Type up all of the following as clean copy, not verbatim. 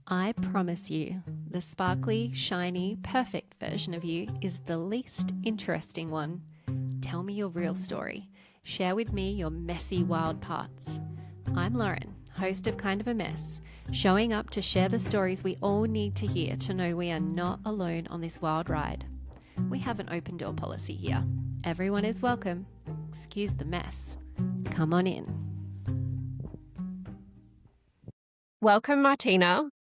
I promise you, the sparkly, shiny, perfect version of you is the least interesting one. Tell me your real story. Share with me your messy, wild parts. I'm Lauren, host of Kind of a Mess, showing up to share the stories we all need to hear to know we are not alone on this wild ride. We have an open door policy here. Everyone is welcome. Excuse the mess. Come on in. Welcome, Martina.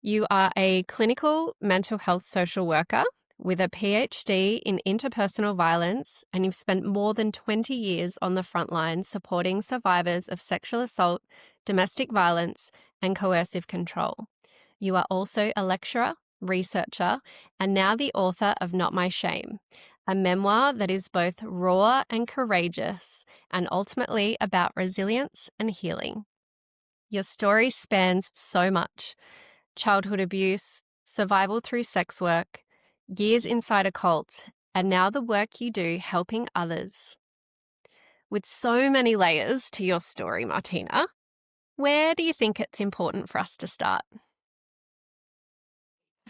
You are a clinical mental health social worker with a PhD in interpersonal violence, and you've spent more than 20 years on the front line supporting survivors of sexual assault, domestic violence, and coercive control. You are also a lecturer, researcher, and now the author of Not My Shame, a memoir that is both raw and courageous, and ultimately about resilience and healing. Your story spans so much: childhood abuse, survival through sex work, years inside a cult, and now the work you do helping others. With so many layers to your story, Martina, where do you think it's important for us to start?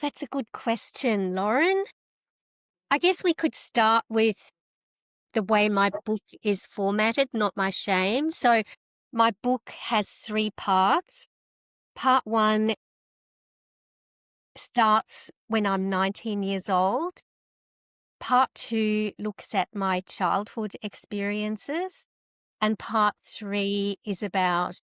That's a good question, Lauren. I guess we could start with the way my book is formatted, Not My Shame. So my book has 3 parts. Part 1 starts when I'm 19 years old. Part 2 looks at my childhood experiences. And part 3 is about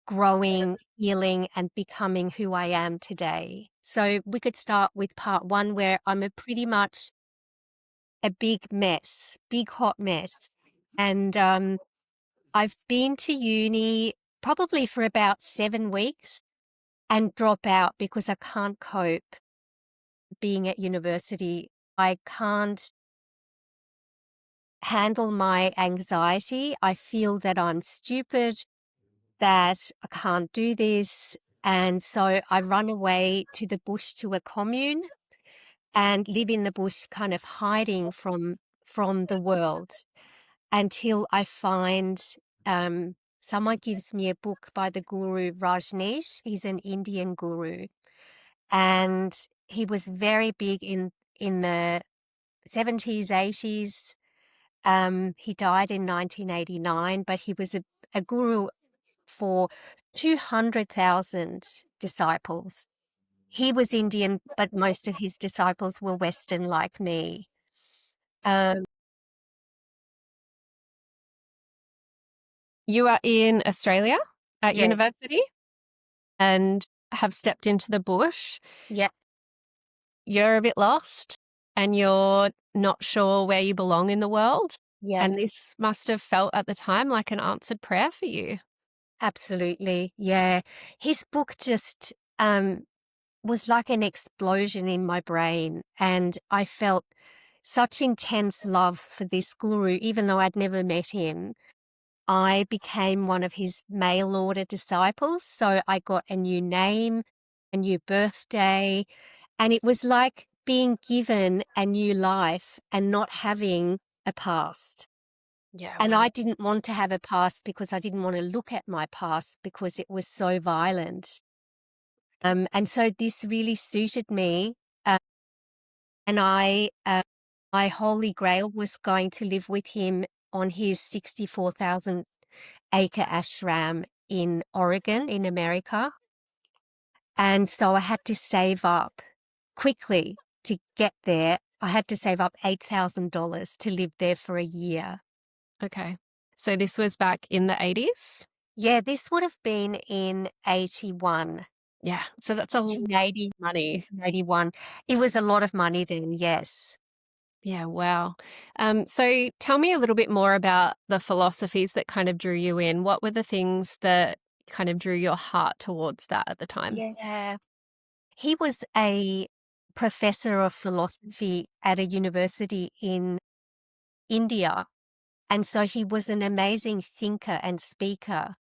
growing, healing, and becoming who I am today. So we could start with part 1, where I'm pretty much a big mess, big hot mess. And I've been to uni probably for about 7 weeks and drop out because I can't cope being at university. I can't handle my anxiety. I feel that I'm stupid, that I can't do this. And so I run away to the bush, to a commune, and live in the bush, kind of hiding from the world, until I find someone gives me a book by the guru Rajneesh. He's an Indian guru, and he was very big in the 70s, 80s. He died in 1989, but he was a guru for 200,000 disciples. He was Indian, but most of his disciples were Western, like me. Um, You are in Australia at yes, university and have stepped into the bush. yeah, You're a bit lost and you're not sure where you belong in the world. yeah. And this must have felt at the time like an answered prayer for you. Absolutely. Yeah. His book just was like an explosion in my brain. And I felt such intense love for this guru, even though I'd never met him. I became one of his mail order disciples. So I got a new name, a new birthday, and it was like being given a new life and not having a past. Yeah, And wow. I didn't want to have a past because I didn't want to look at my past because it was so violent. And so this really suited me. Uh, and my holy grail was going to live with him on his 64,000 acre ashram in Oregon, in America. And so I had to save up quickly to get there. I had to save up $8,000 to live there for a year. Okay. So this was back in the 80s? Yeah, this would have been in 81. Yeah. So that's a lot of 1980, money. 1981. It was a lot of money then, yes. Yeah, wow. So tell me a little bit more about the philosophies that kind of drew you in. What were the things that kind of drew your heart towards that at the time? Yeah. He was a professor of philosophy at a university in India. And so he was an amazing thinker and speaker.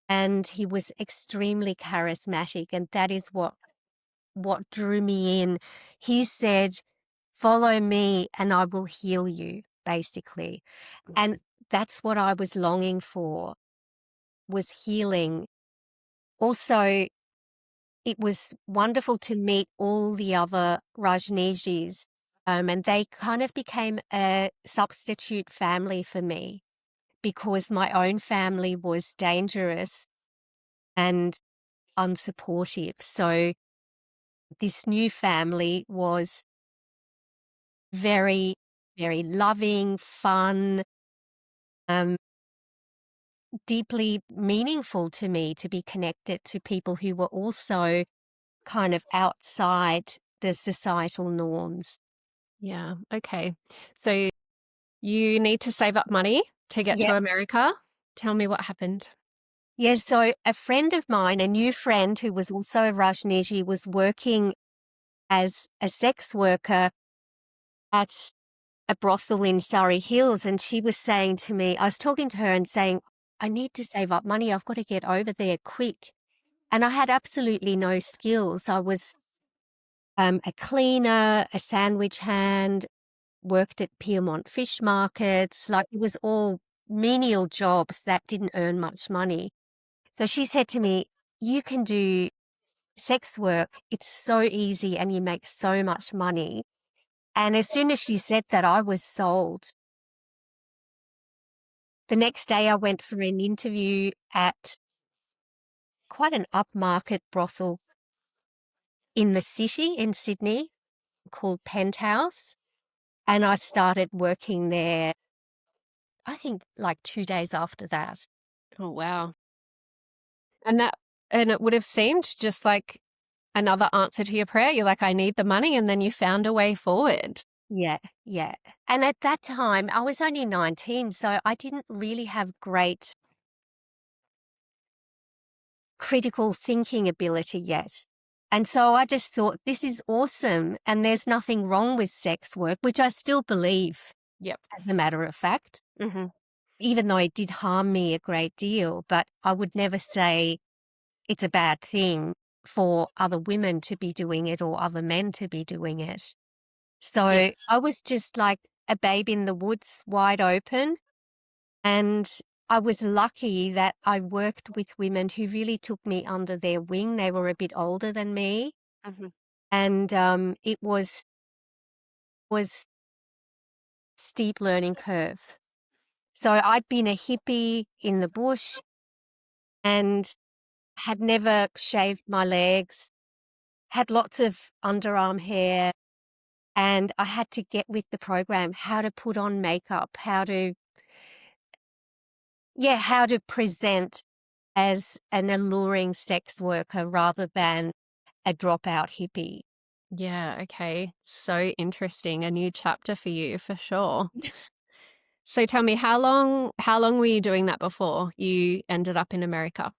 And he was extremely charismatic. And that is what drew me in. He said, "Follow me and I will heal you," basically. And that's what I was longing for, was healing. Also, it was wonderful to meet all the other Rajneeshis, and they kind of became a substitute family for me because my own family was dangerous and unsupportive. So this new family was very, very loving, fun, um, deeply meaningful to me to be connected to people who were also kind of outside the societal norms. Yeah. Okay. So you need to save up money to get Yeah. to America. Tell me what happened. Yeah, so a friend of mine, a new friend who was also a Rajneeshi, was working as a sex worker at a brothel in Surrey Hills. And she was saying to me, I was talking to her and saying, I need to save up money. I've got to get over there quick. And I had absolutely no skills. I was a cleaner, a sandwich hand, worked at Pyrmont fish markets. Like it was all menial jobs that didn't earn much money. So she said to me, you can do sex work. It's so easy and you make so much money. And as soon as she said that, I was sold. The next day, I went for an interview at quite an upmarket brothel in the city in Sydney called Penthouse. And I started working there, I think like 2 days after that. Oh, wow. And it would have seemed just like another answer to your prayer. You're like, I need the money, and then you found a way forward. Yeah, yeah. And at that time, I was only 19, so I didn't really have great critical thinking ability yet. And so I just thought, this is awesome. And there's nothing wrong with sex work, which I still believe, Yep. as a matter of fact, Mm-hmm. even though it did harm me a great deal. But I would never say it's a bad thing for other women to be doing it or other men to be doing it. So Yep. I was just like a babe in the woods, wide open. And I was lucky that I worked with women who really took me under their wing. They were a bit older than me, Mm-hmm. and it was steep learning curve. So I'd been a hippie in the bush and had never shaved my legs, had lots of underarm hair, and I had to get with the program, how to put on makeup, how to present as an alluring sex worker rather than a dropout hippie. Yeah. Okay. So interesting. A new chapter for you for sure. So tell me, how long were you doing that before you ended up in America?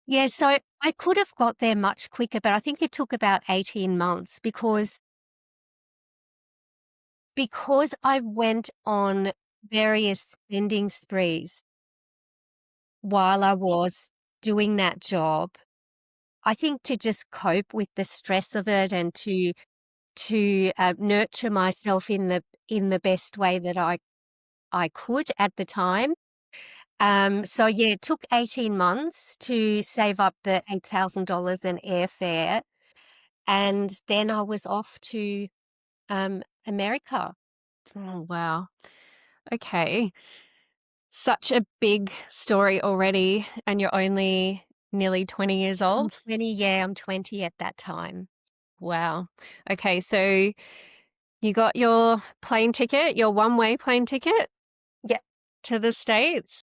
Yeah, so I could have got there much quicker, but I think it took about 18 months because I went on various spending sprees while I was doing that job. I think to just cope with the stress of it and to nurture myself in the best way that I could at the time. So yeah, it took 18 months to save up the $8,000 in airfare, and then I was off to America. Oh, wow. Okay. Such a big story already, and you're only nearly 20 years I'm old. 20, yeah, I'm 20 at that time. Wow. Okay, so you got your plane ticket, your one-way plane ticket Yeah. to the States.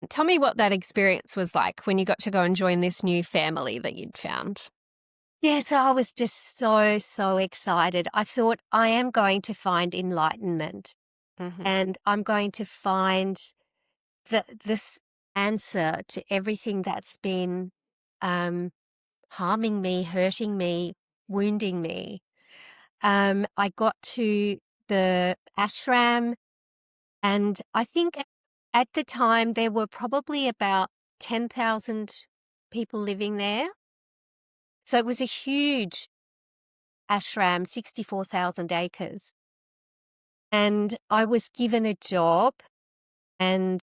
Tell me what that experience was like when you got to go and join this new family that you'd found. Yeah, so I was just so, so excited. I thought I am going to find enlightenment Hmm. and I'm going to find this answer to everything that's been um, harming me, hurting me, wounding me. I got to the ashram, and I think at the time there were probably about 10,000 people living there. So it was a huge ashram, 64,000 acres. And I was given a job and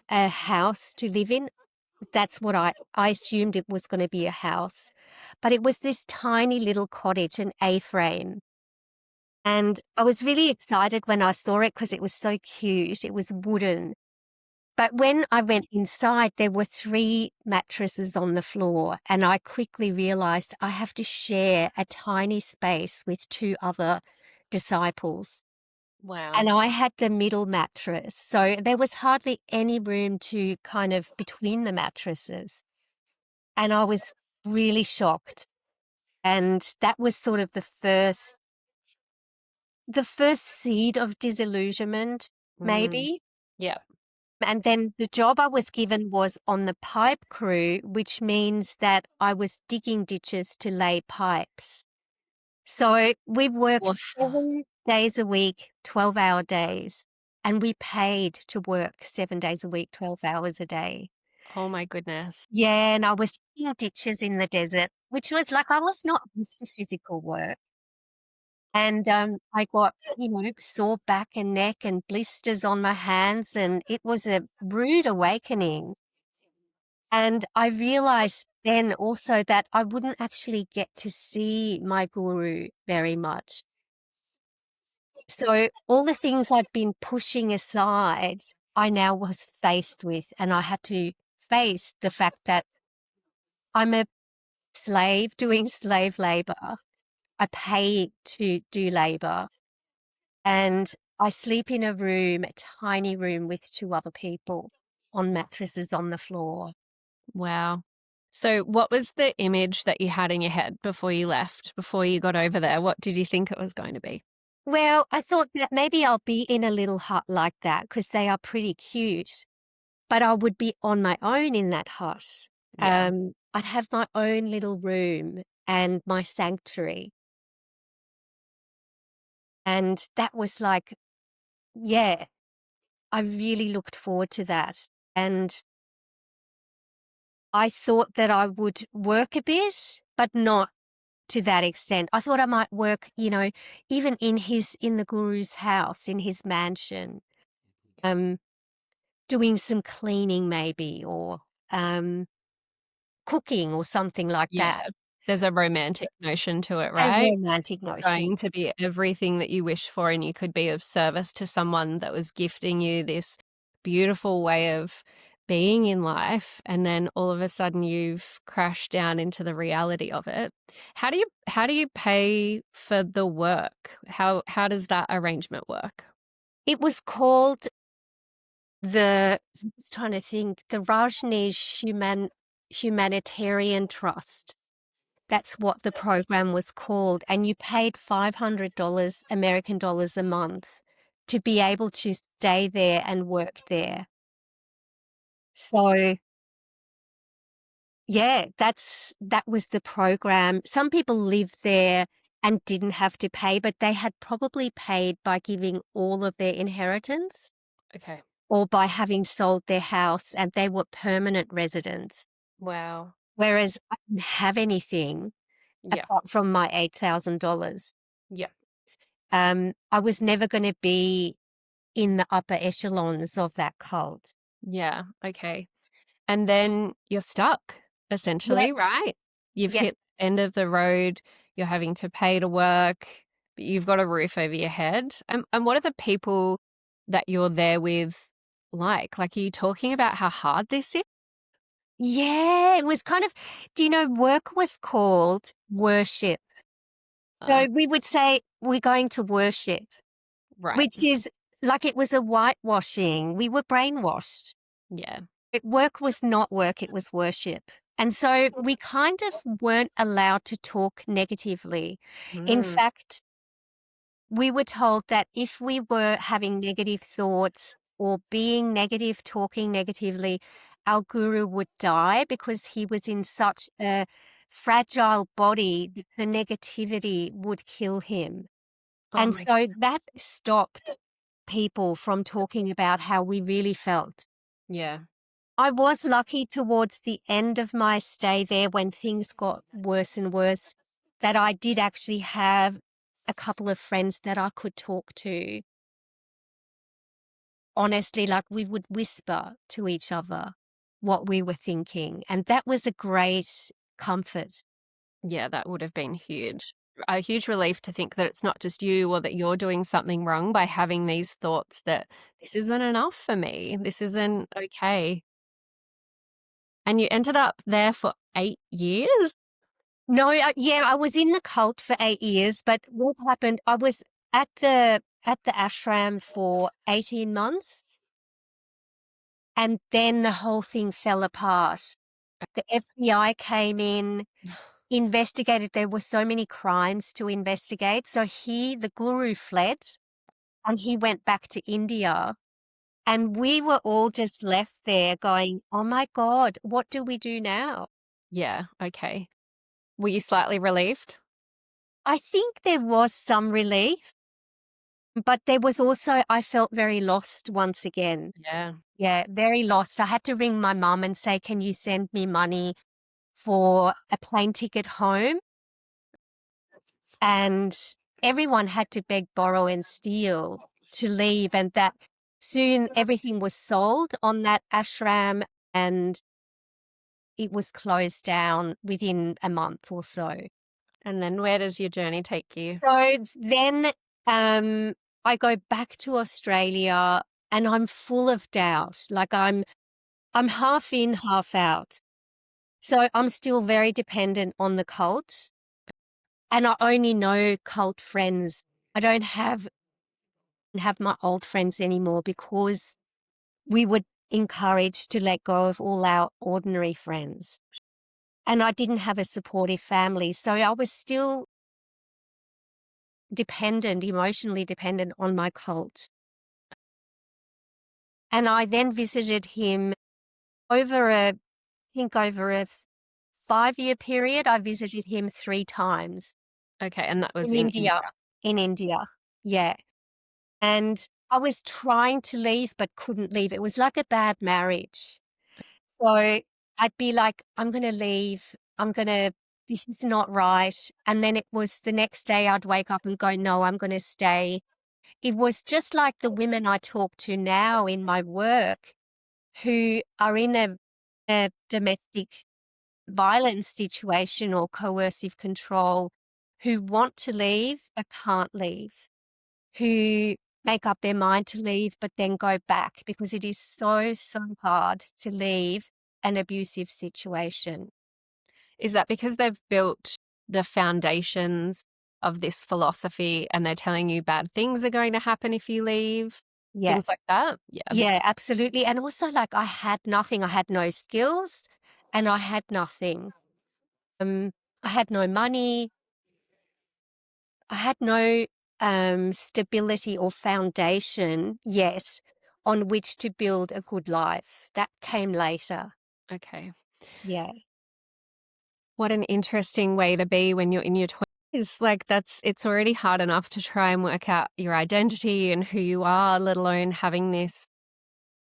a house to live in. That's what I assumed it was gonna be a house, but it was this tiny little cottage, an A-frame, and I was really excited when I saw it because it was so cute. It was wooden, but when I went inside, there were 3 mattresses on the floor, and I quickly realized I have to share a tiny space with 2 other disciples, Wow. and I had the middle mattress, so there was hardly any room to kind of between the mattresses. And I was really shocked, and that was sort of the first seed of disillusionment, Mm. maybe. Yeah. And then the job I was given was on the pipe crew, which means that I was digging ditches to lay pipes. So we worked Woof. 7 days a week, 12-hour days, and we paid to work 7 days a week, 12 hours a day. Oh my goodness. Yeah, and I was digging ditches in the desert, which was like I was not used to physical work. And I got, sore back and neck and blisters on my hands, and it was a rude awakening. And I realized then also that I wouldn't actually get to see my guru very much. So all the things I'd been pushing aside, I now was faced with, and I had to face the fact that I'm a slave doing slave labor. I pay to do labor, and I sleep in a room, a tiny room with 2 other people on mattresses on the floor. Wow. So, what was the image that you had in your head before you left, before you got over there? What did you think it was going to be? Well, I thought that maybe I'll be in a little hut like that because they are pretty cute, but I would be on my own in that hut. Yeah. I'd have my own little room and my sanctuary, and that was like, yeah, I really looked forward to that, and I thought that I would work a bit, but not to that extent. I thought I might work, even in the guru's house, in his mansion, um, doing some cleaning maybe, or um, cooking or something like that. Yeah. There's a romantic notion to it, A right? romantic notion. Going to be everything that you wish for, and you could be of service to someone that was gifting you this beautiful way of being in life, and then all of a sudden you've crashed down into the reality of it. How do you pay for the work? How does that arrangement work? It was called I was trying to think, the Rajneesh Humanitarian Trust. That's what the program was called, and you paid $500 American dollars a month to be able to stay there and work there. So, yeah, that was the program. Some people lived there and didn't have to pay, but they had probably paid by giving all of their inheritance Okay. or by having sold their house, and they were permanent residents. Wow. Whereas I didn't have anything Yeah. apart from my $8,000. Yeah. I was never going to be in the upper echelons of that cult. Yeah. Okay. And then you're stuck, Yep, essentially, right? You've yep. hit the end of the road, you're having to pay to work, but you've got a roof over your head. And what are the people that you're there with like? Like, are you talking about how hard this is? Yeah, it was kind of, work was called worship. Uh, So we would say, we're going to worship, right. which is like it was a whitewashing. We were brainwashed. Yeah. Work was not work, it was worship. And so we kind of weren't allowed to talk negatively. In Mm. fact, we were told that if we were having negative thoughts or being negative, talking negatively, our guru would die because he was in such a fragile body that the negativity would kill him. Oh And my so that stopped people from talking about how we really felt. yeah. I was lucky towards the end of my stay there when things got worse and worse that I did actually have a couple of friends that I could talk to. Honestly, like we would whisper to each other. what we were thinking. And that was a great comfort. Yeah, that would have been huge. A huge relief to think that it's not just you or that you're doing something wrong by having these thoughts that this isn't enough for me. This isn't okay. And you ended up there for 8 years? No, yeah, I was in the cult for 8 years, but what happened, I was at the ashram for 18 months, and then the whole thing fell apart. The FBI came in, investigated. There were so many crimes to investigate. So the guru fled and he went back to India. And we were all just left there going, oh my God, what do we do now? Yeah, okay. Were you slightly relieved? I think there was some relief, but there was also, I felt very lost once again. Yeah. Yeah, very lost. I had to ring my mum and say, can you send me money for a plane ticket home? And everyone had to beg, borrow, and steal to leave. And that soon everything was sold on that ashram and it was closed down within a month or so. And then where does your journey take you? So then I go back to Australia and I'm full of doubt. Like I'm half in, half out. So I'm still very dependent on the cult. And I only know cult friends. I don't have my old friends anymore because we were encouraged to let go of all our ordinary friends. And I didn't have a supportive family. So I was still dependent, emotionally dependent on my cult. And I then visited him I think over a 5-year period, I visited him 3 times Okay, and that was in in India. India. In India. Yeah. And I was trying to leave but couldn't leave. It was like a bad marriage. So I'd be like, I'm going to leave. This is not right. And then it was the next day I'd wake up and go, no, I'm going to stay. It was just like the women I talk to now in my work who are in a domestic violence situation or coercive control, who want to leave but can't leave, who make up their mind to leave but then go back because it is so, so hard to leave an abusive situation. Is that because they've built the foundations of this philosophy and they're telling you bad things are going to happen if you leave? Yeah. Things like that? Yeah. Yeah, absolutely. And also, like, I had nothing. I had no skills and I had nothing. Um, I had no money. I had no stability or foundation yet on which to build a good life. That came later. Okay. Yeah. What an interesting way to be when you're in your 20s. Like it's already hard enough to try and work out your identity and who you are, let alone having this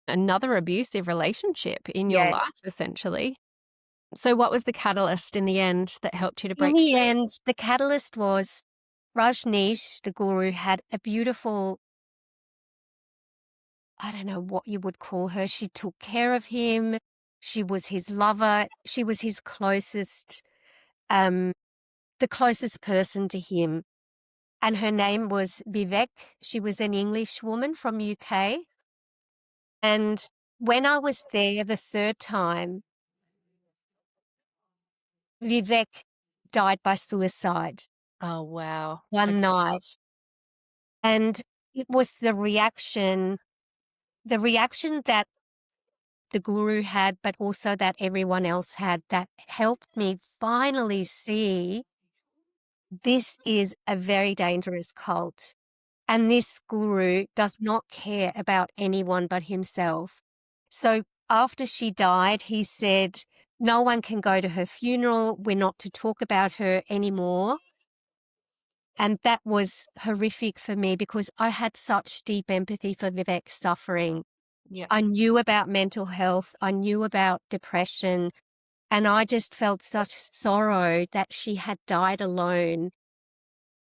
another abusive relationship in your life, Yes. essentially. So what was the catalyst in the end that helped you to In break the free? end, the catalyst was Rajneesh, the guru, had a beautiful, I don't know what you would call her. She took care of him. She was his lover. She was his um, the closest person to him. And her name was Vivek. She was an English woman from UK. And when I was there the third time, Vivek died by suicide Oh, wow. one Okay. night. And it was the reaction that the guru had, but also that everyone else had, that helped me finally see this is a very dangerous cult. And this guru does not care about anyone but himself. So after she died, he said, no one can go to her funeral. We're not to talk about her anymore. And that was horrific for me because I had such deep empathy for Vivek's suffering. Yeah. I knew about mental health. I knew about depression. And I just felt such sorrow that she had died alone,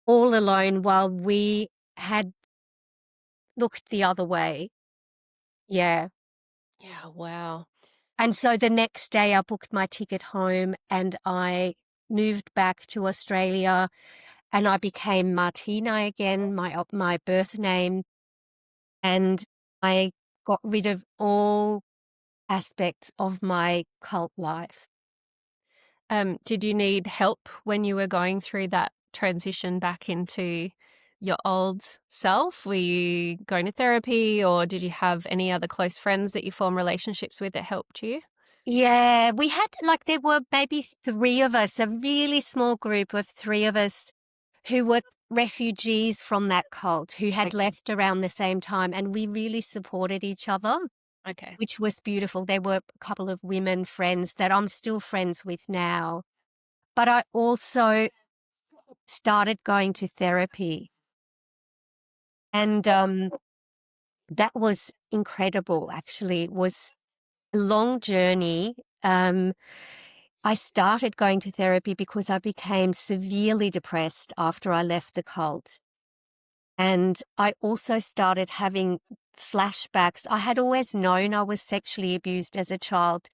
all alone, while we had looked the other way. Yeah. Yeah, wow. And so the next day I booked my ticket home and I moved back to Australia and I became Martina again, my birth name, and I got rid of all aspects of my cult life. Did you need help when you were going through that transition back into your old self? Were you going to therapy, or did you have any other close friends that you form relationships with that helped you? Yeah, we had there were maybe three of us, a really small group of three of us who were refugees from that cult who had Okay. left around the same time, and we really supported each other, Okay. which was beautiful. There were a couple of women friends that I'm still friends with now. But I also started going to therapy, and that was incredible, actually. It was a long journey. Um, I started going to therapy because I became severely depressed after I left the cult. And I also started having flashbacks. I had always known I was sexually abused as a child,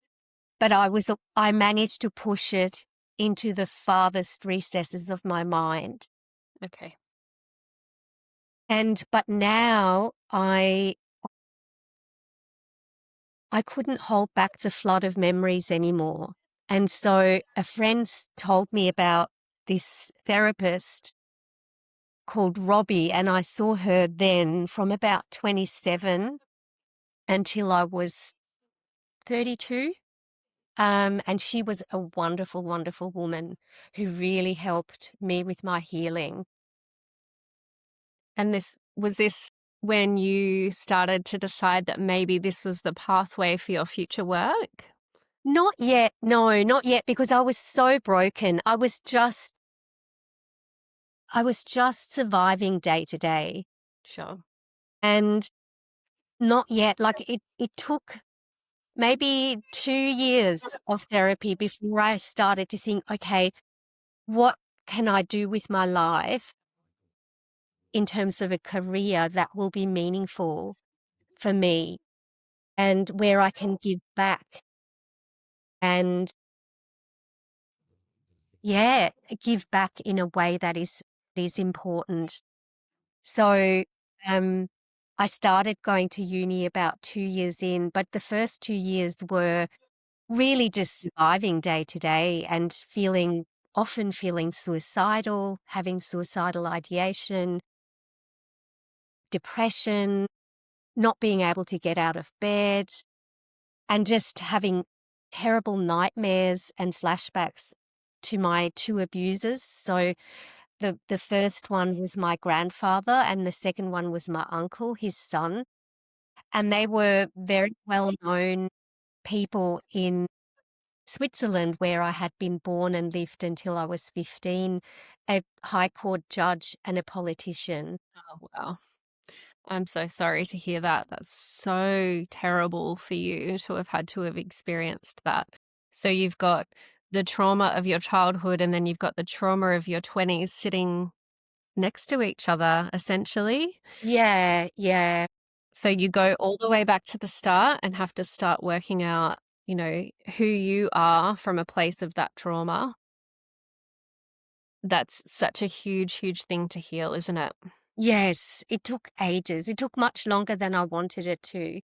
but I managed to push it into the farthest recesses of my mind. Okay. But now I couldn't hold back the flood of memories anymore. And so a friend told me about this therapist called Robbie, and I saw her then from about 27 until I was 32. And she was a wonderful, wonderful woman who really helped me with my healing. And this when you started to decide that maybe this was the pathway for your future work? Not yet. No, not yet, because I was so broken. I was just surviving day to day, Sure. and not yet. It took maybe 2 years of therapy before I started to think, okay, what can I do with my life in terms of a career that will be meaningful for me and where I can give back and, yeah, give back in a way that is important. So, um, I started going to uni about 2 years in, but the first 2 years were really just surviving day to day and often feeling suicidal, having suicidal ideation, depression, not being able to get out of bed, and just having terrible nightmares and flashbacks to my two abusers. So the first one was my grandfather and the second one was my uncle, his son. And they were very well known people in Switzerland, where I had been born and lived until I was 15, a high court judge and a politician. Oh, wow. I'm so sorry to hear that. That's so terrible for you to have experienced that. So you've got the trauma of your childhood and then you've got the trauma of your 20s sitting next to each other, essentially. Yeah, yeah. So you go all the way back to the start and have to start working out, who you are from a place of that trauma. That's such a huge, huge thing to heal, isn't it? Yes, it took ages. It took much longer than I wanted it to.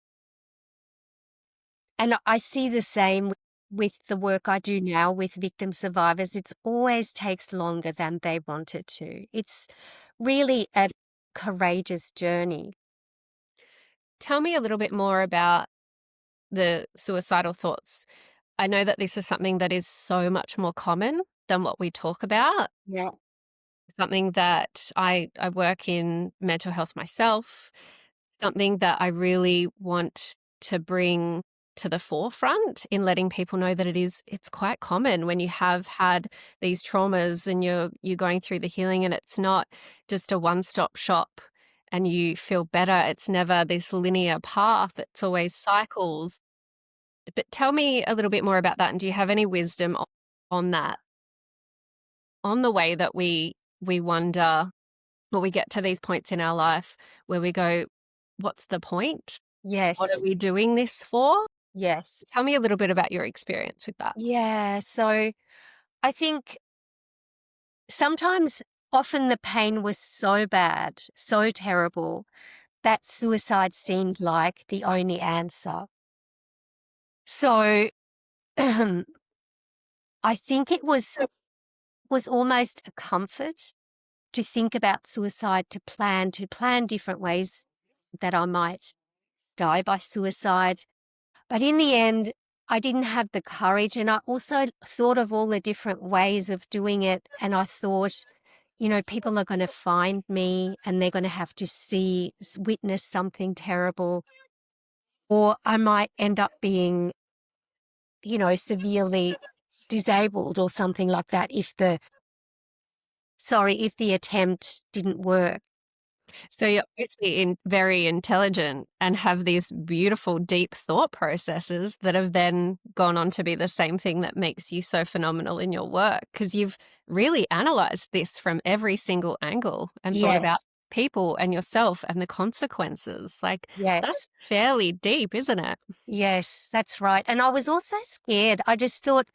And I see the same with the work I do now with victim survivors. It always takes longer than they want it to. It's really a courageous journey. Tell me a little bit more about the suicidal thoughts. I know that this is something that is so much more common than what we talk about. Yeah. Something that I work in mental health myself, something that I really want to bring to the forefront in letting people know that it's quite common when you have had these traumas and you're going through the healing, and it's not just a one-stop shop and you feel better. It's never this linear path. It's always cycles. But tell me a little bit more about that, and do you have any wisdom on that? On the way that we wonder, or we get to these points in our life where we go, "What's the point? What are Yes. we doing this for?" Yes. Tell me a little bit about your experience with that. Yeah. So I think sometimes, often the pain was so bad, so terrible, that suicide seemed like the only answer. So I think it was almost a comfort to think about suicide, to plan different ways that I might die by suicide. But in the end, I didn't have the courage. And I also thought of all the different ways of doing it. And I thought, people are going to find me and they're going to have to witness something terrible. Or I might end up being, severely disabled or something like that if the attempt didn't work. So you're obviously very intelligent and have these beautiful, deep thought processes that have then gone on to be the same thing that makes you so phenomenal in your work, because you've really analyzed this from every single angle and thought about Yes, people and yourself and the consequences. Like, that's yes, fairly deep, isn't it? yes, that's right. And I was also scared. I just thought,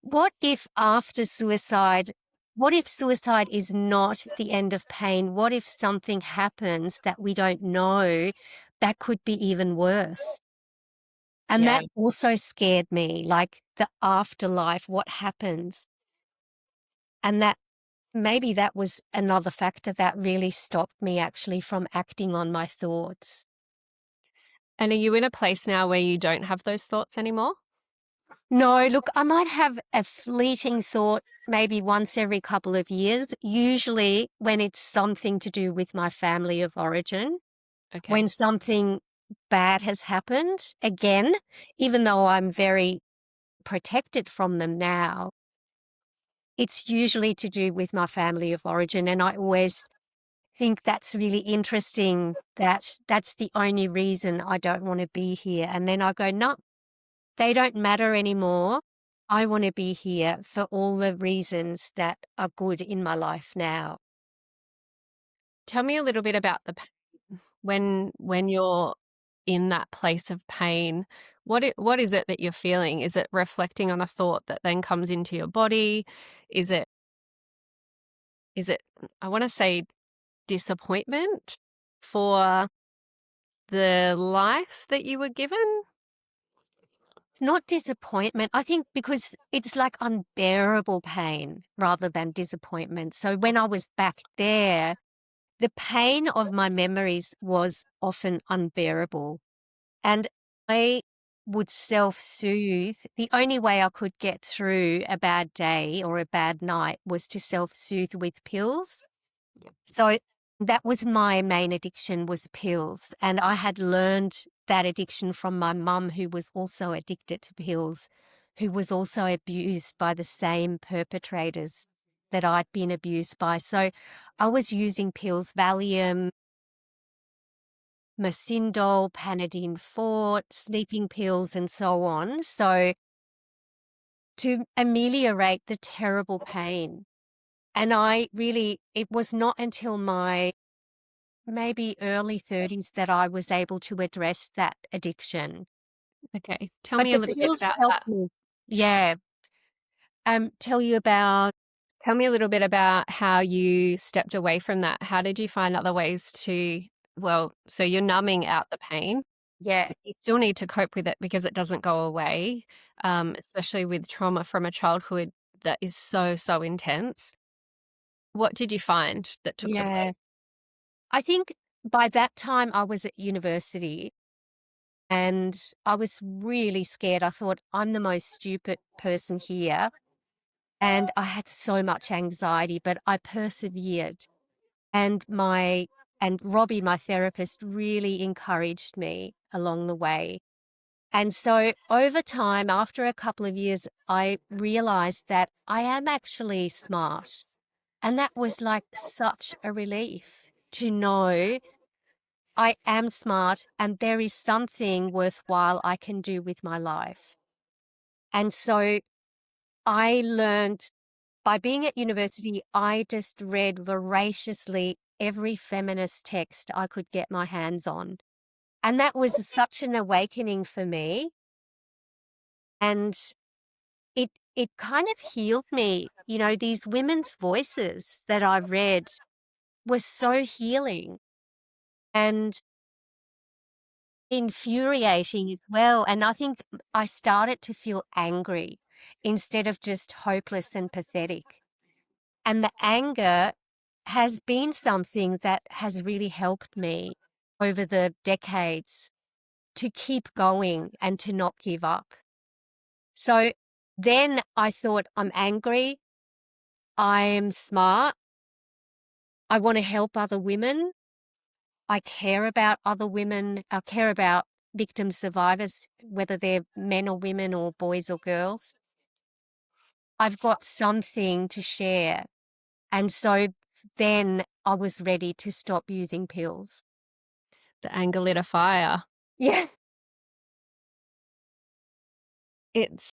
what if after suicide, what if suicide is not the end of pain? What if something happens that we don't know that could be even worse? And Yeah. that also scared me, like the afterlife, what happens? And that maybe that was another factor that really stopped me actually from acting on my thoughts. And are you in a place now where you don't have those thoughts anymore? No, look, I might have a fleeting thought maybe once every couple of years, usually when it's something to do with my family of origin, Okay. when something bad has happened. Again, even though I'm very protected from them now, it's usually to do with my family of origin. And I always think that's really interesting that that's the only reason I don't want to be here. And then I go, no, they don't matter anymore. I want to be here for all the reasons that are good in my life now. Tell me a little bit about the pain. When you're in that place of pain, what is it that you're feeling? Is it reflecting on a thought that then comes into your body? Is it I want to say disappointment for the life that you were given? It's not disappointment. I think because it's like unbearable pain rather than disappointment. So when I was back there, the pain of my memories was often unbearable. And I would self soothe. The only way I could get through a bad day or a bad night was to self soothe with pills. So that was my main addiction, was pills. And I had learned that addiction from my mum, who was also addicted to pills, who was also abused by the same perpetrators that I'd been abused by. So I was using pills, Valium, Masindol, Panadine Fort, sleeping pills, and so on. So to ameliorate the terrible pain. And it was not until my maybe early 30s that I was able to address that addiction. Okay. Tell But me a the little bit pills about that. helped me. Yeah. Tell you about, Tell me a little bit about how you stepped away from that. How did you find other ways to, well, so you're numbing out the pain. yeah, You still need to cope with it because it doesn't go away, especially with trauma from a childhood that is so, so intense. What did you find that took the yeah. place? I think by that time I was at university and I was really scared. I thought, I'm the most stupid person here. And I had so much anxiety, but I persevered. And Robbie, my therapist, really encouraged me along the way. And so over time, after a couple of years, I realized that I am actually smart. And that was like such a relief to know I am smart and there is something worthwhile I can do with my life. And so I learned by being at university, I just read voraciously every feminist text I could get my hands on. And that was such an awakening for me. And it kind of healed me. You know, these women's voices that I read were so healing and infuriating as well. And I think I started to feel angry instead of just hopeless and pathetic. And the anger has been something that has really helped me over the decades to keep going and to not give up. So then I thought, I'm angry, I'm smart, I want to help other women, I care about other women, I care about victim survivors, whether they're men or women or boys or girls. I've got something to share. And so then I was ready to stop using pills. The anger lit a fire. Yeah. It's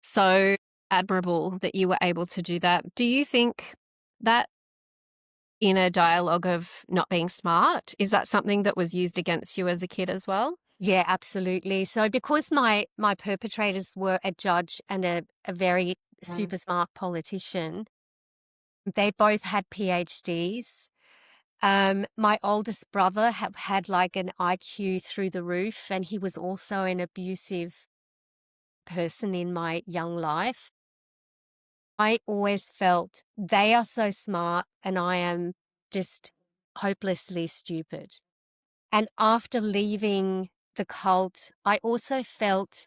so admirable that you were able to do that. Do you think that inner dialogue of not being smart, is that something that was used against you as a kid as well? Yeah, absolutely. So because my perpetrators were a judge and a very super smart politician, they both had PhDs. My oldest brother had like an IQ through the roof, and he was also an abusive person in my young life. I always felt they are so smart and I am just hopelessly stupid. And after leaving the cult, I also felt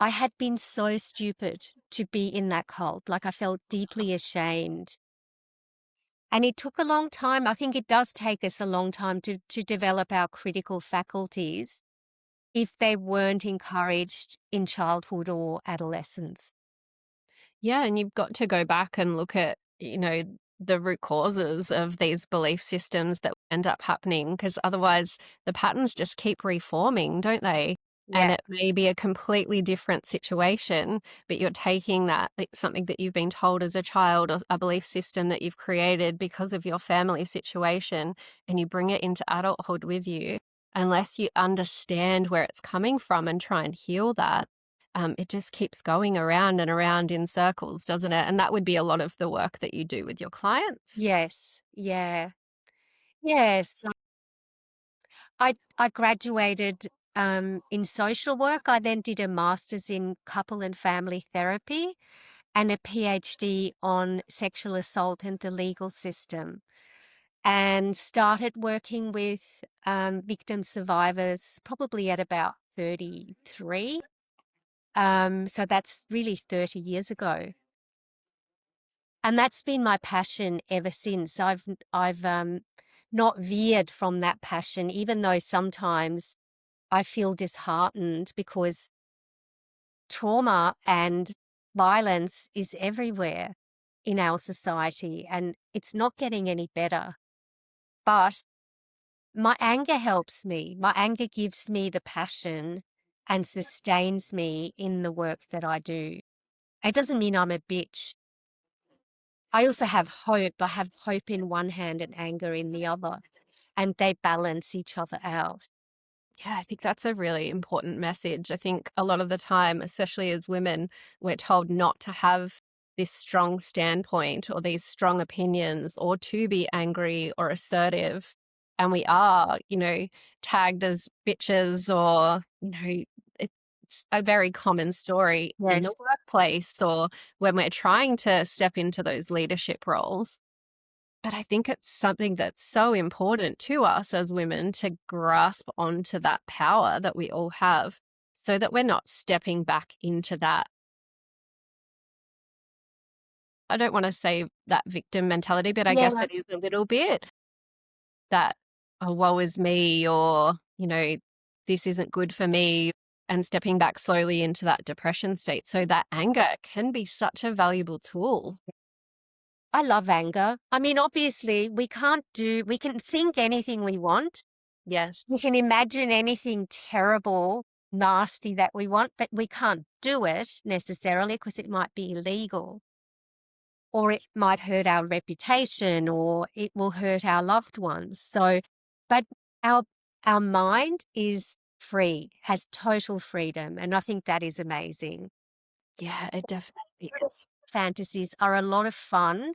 I had been so stupid to be in that cult. Like I felt deeply ashamed. And it took a long time. I think it does take us a long time to develop our critical faculties if they weren't encouraged in childhood or adolescence. Yeah, and you've got to go back and look at, the root causes of these belief systems that end up happening, because otherwise the patterns just keep reforming, don't they? And Yeah. it may be a completely different situation, but you're taking that, it's something that you've been told as a child or a belief system that you've created because of your family situation, and you bring it into adulthood with you. Unless you understand where it's coming from and try and heal that, it just keeps going around and around in circles, doesn't it? And that would be a lot of the work that you do with your clients. Yes. Yeah. Yes. I graduated in social work. I then did a master's in couple and family therapy and a PhD on sexual assault and the legal system, and started working with victim survivors probably at about 33. So that's really 30 years ago. And that's been my passion ever since. I've not veered from that passion, even though sometimes I feel disheartened because trauma and violence is everywhere in our society and it's not getting any better. But my anger helps me. My anger gives me the passion and sustains me in the work that I do. It doesn't mean I'm a bitch. I also have hope. I have hope in one hand and anger in the other, and they balance each other out. Yeah, I think that's a really important message. I think a lot of the time, especially as women, we're told not to have this strong standpoint or these strong opinions or to be angry or assertive. And we are, tagged as bitches or, it's a very common story in the Yes. workplace or when we're trying to step into those leadership roles. But I think it's something that's so important to us as women to grasp onto that power that we all have so that we're not stepping back into that. I don't want to say that victim mentality, but I Yeah. guess it is a little bit that, oh, woe is me, or, this isn't good for me, and stepping back slowly into that depression state. So that anger can be such a valuable tool. I love anger. I mean, obviously, we can think anything we want. Yes. We can imagine anything terrible, nasty that we want, but we can't do it necessarily because it might be illegal or it might hurt our reputation or it will hurt our loved ones. So, but our, our mind is free, has total freedom, and I think that is amazing. Yeah, it definitely is. Fantasies are a lot of fun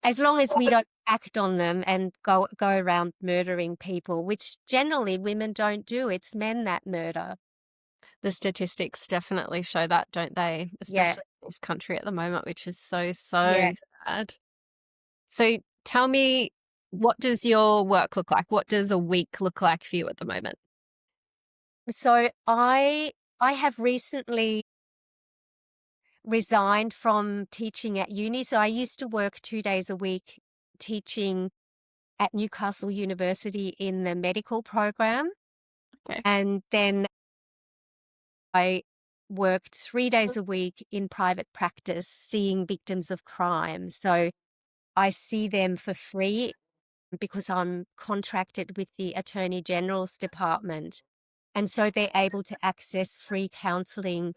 as long as we don't act on them and go around murdering people, which generally women don't do. It's men that murder. The statistics definitely show that, don't they? Yeah, Especially in this country at the moment, which is so, so yeah. sad. So tell me, what does your work look like? What does a week look like for you at the moment? So I have recently resigned from teaching at uni. So I used to work 2 days a week teaching at Newcastle University in the medical program. Okay. And then I worked 3 days a week in private practice seeing victims of crime. So I see them for free because I'm contracted with the Attorney General's Department. And so they're able to access free counselling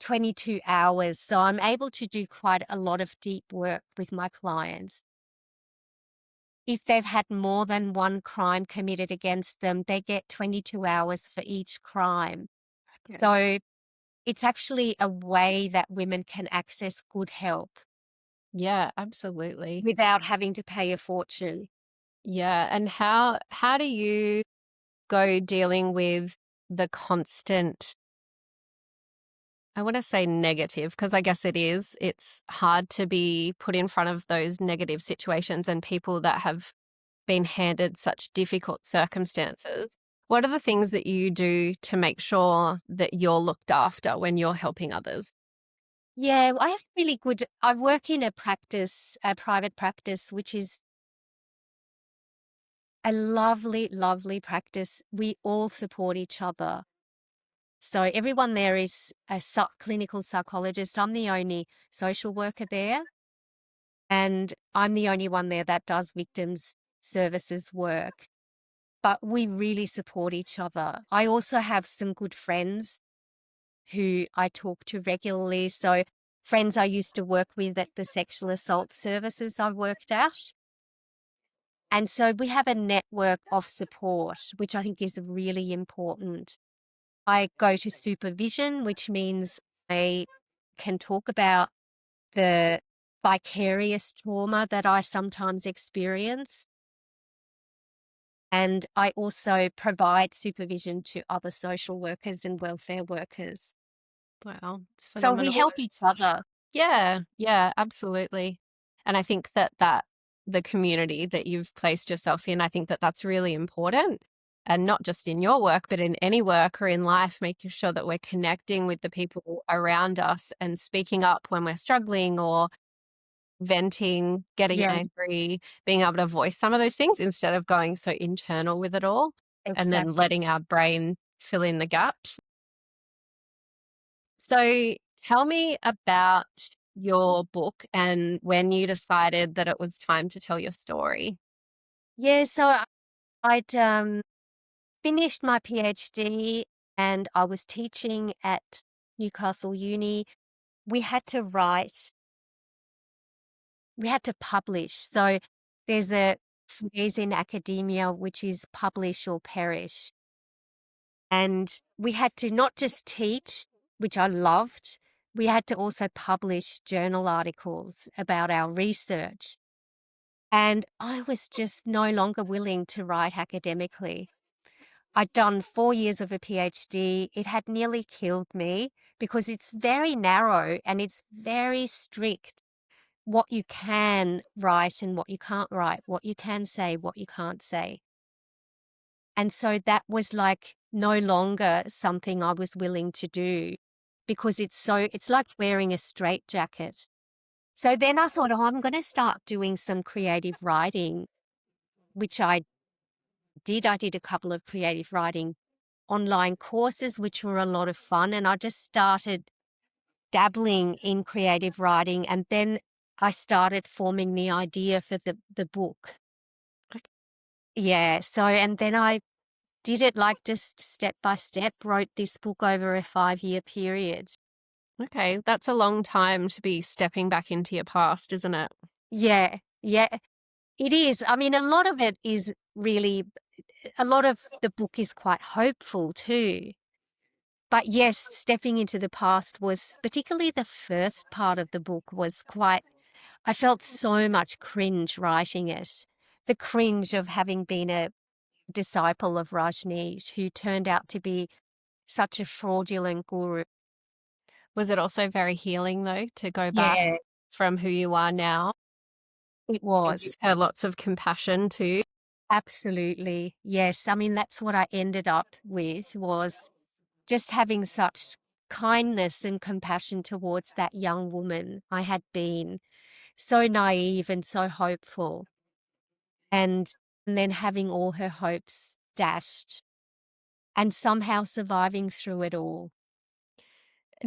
22 hours. So I'm able to do quite a lot of deep work with my clients. If they've had more than one crime committed against them, they get 22 hours for each crime. Okay. So it's actually a way that women can access good help Yeah, absolutely. without having to pay a fortune. Yeah. And how do you go dealing with the constant, I want to say negative, because I guess it is. It's hard to be put in front of those negative situations and people that have been handed such difficult circumstances. What are the things that you do to make sure that you're looked after when you're helping others? Yeah, I have really good, I work in a practice, a private practice, which is a lovely, lovely practice. We all support each other. So everyone there is a clinical psychologist. I'm the only social worker there, and I'm the only one there that does victims services work. But we really support each other. I also have some good friends who I talk to regularly. So friends I used to work with at the sexual assault services I worked at. And so we have a network of support, which I think is really important. I go to supervision, which means I can talk about the vicarious trauma that I sometimes experience. And I also provide supervision to other social workers and welfare workers. Wow, it's So we phenomenal. help each other. Yeah, yeah, absolutely. And I think that the community that you've placed yourself in, I think that that's really important. And not just in your work, but in any work or in life, making sure that we're connecting with the people around us and speaking up when we're struggling or venting, getting Yeah, angry, being able to voice some of those things instead of going so internal with it all and then exactly. letting our brain fill in the gaps. So tell me about your book and when you decided that it was time to tell your story. Yeah, so I'd finished my PhD and I was teaching at Newcastle Uni. We had to write, we had to publish. So there's a phrase in academia which is publish or perish. And we had to not just teach, which I loved, we had to also publish journal articles about our research. And I was just no longer willing to write academically. I'd done 4 years of a PhD. It had nearly killed me because it's very narrow and it's very strict what you can write and what you can't write, what you can say, what you can't say. And so that was like no longer something I was willing to do because it's like wearing a straitjacket. So then I thought, oh, I'm going to start doing some creative writing, which I did. I did a couple of creative writing online courses, which were a lot of fun. And I just started dabbling in creative writing. And then I started forming the idea for the book. Yeah. So, and then I did it like just step by step, wrote this book over a 5-year period. Okay, that's a long time to be stepping back into your past, isn't it? Yeah. Yeah. It is. I mean, a lot of it is really a lot of the book is quite hopeful too. But yes, stepping into the past was, particularly the first part of the book, was quite, I felt so much cringe writing it. The cringe of having been a disciple of Rajneesh, who turned out to be such a fraudulent guru. Was it also very healing, though, to go back Yeah, from who you are now? it And you've was. had lots of compassion too. Absolutely. Yes. I mean, that's what I ended up with, was just having such kindness and compassion towards that young woman. I had been so naive and so hopeful, and, and then having all her hopes dashed and somehow surviving through it all.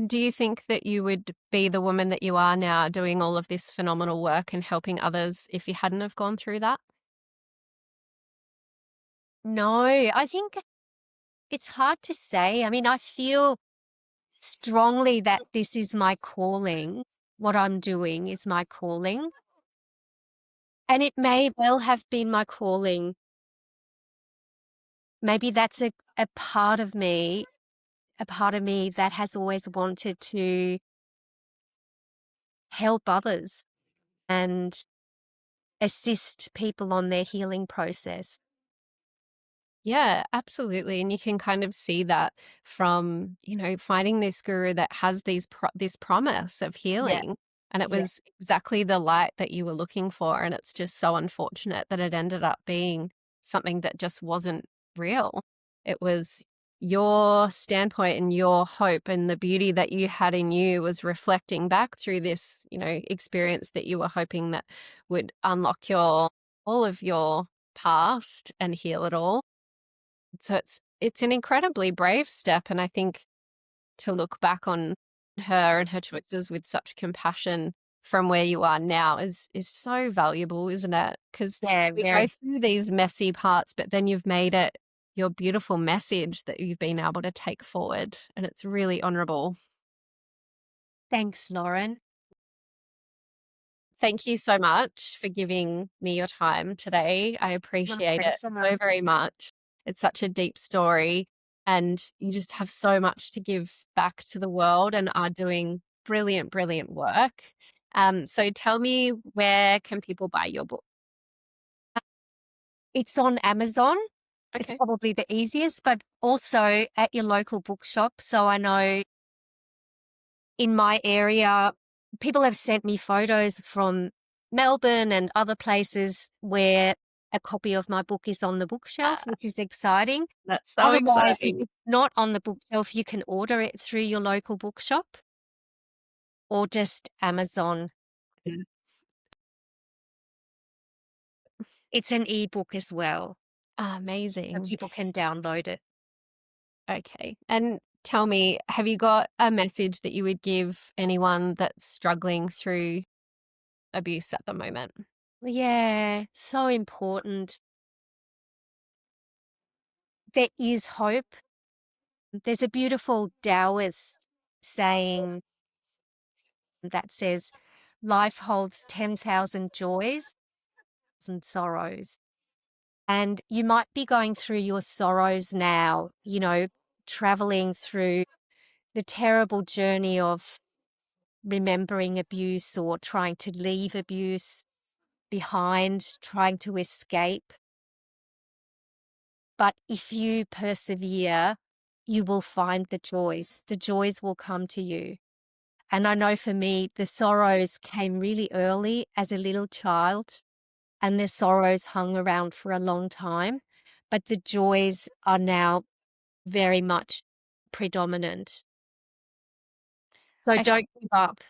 Do you think that you would be the woman that you are now, doing all of this phenomenal work and helping others, if you hadn't have gone through that? No, I think it's hard to say. I mean, I feel strongly that this is my calling. What I'm doing is my calling. And it may well have been my calling. Maybe that's a part of me, a part of me that has always wanted to help others and assist people on their healing process. Yeah, absolutely. And you can kind of see that from, finding this guru that has this promise of Yeah, healing. And it yeah, was exactly the light that you were looking for. And it's just so unfortunate that it ended up being something that just wasn't real. It was your standpoint and your hope, and the beauty that you had in you was reflecting back through this, experience that you were hoping that would unlock all of your past and heal it all. So it's an incredibly brave step, and I think to look back on her and her choices with such compassion from where you are now is so valuable, isn't it? Because yeah, we go very. through these messy parts, but then you've made it your beautiful message that you've been able to take forward, and it's really honorable. Thanks, Lauren. Thank you so much for giving me your time today. I My appreciate it pleasure. so very much. It's such a deep story, and you just have so much to give back to the world and are doing brilliant, brilliant work. So tell me, where can people buy your book? It's on Amazon. It's Okay. probably the easiest, but also at your local bookshop. So I know in my area, people have sent me photos from Melbourne and other places where a copy of my book is on the bookshelf, Ah, which is exciting. that's so Otherwise, if exciting. it's not on the bookshelf, you can order it through your local bookshop or just Amazon. Mm. It's an ebook as well, Ah, so amazing. people can download it. Okay. And tell me, have you got a message that you would give anyone that's struggling through abuse at the moment? Yeah, so important. There is hope. There's a beautiful Taoist saying that says, life holds 10,000 joys and sorrows. And you might be going through your sorrows now, traveling through the terrible journey of remembering abuse or trying to leave abuse behind, trying to escape. But if you persevere, you will find the joys. The joys will come to you. And I know for me, the sorrows came really early as a little child, and the sorrows hung around for a long time. But the joys are now very much predominant. So I think don't give up.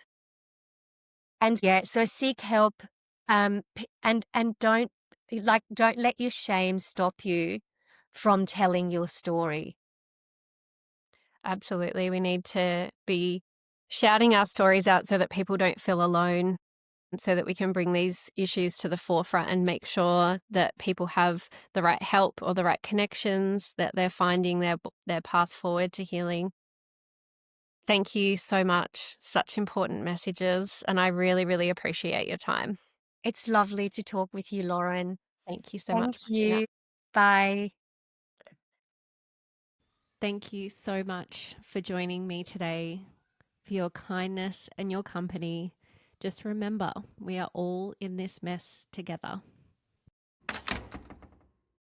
And yeah, so seek help, and don't let your shame stop you from telling your story. absolutely we need to be shouting our stories out so that people don't feel alone, so that we can bring these issues to the forefront and make sure that people have the right help or the right connections, that they're finding their path forward to healing. Thank you so much. Such important messages, and I really, really appreciate your time. It's lovely to talk with you, Lauren. Thank you so Thank much, Martina. you. Bye. Thank you so much for joining me today, for your kindness and your company. Just remember, we are all in this mess together.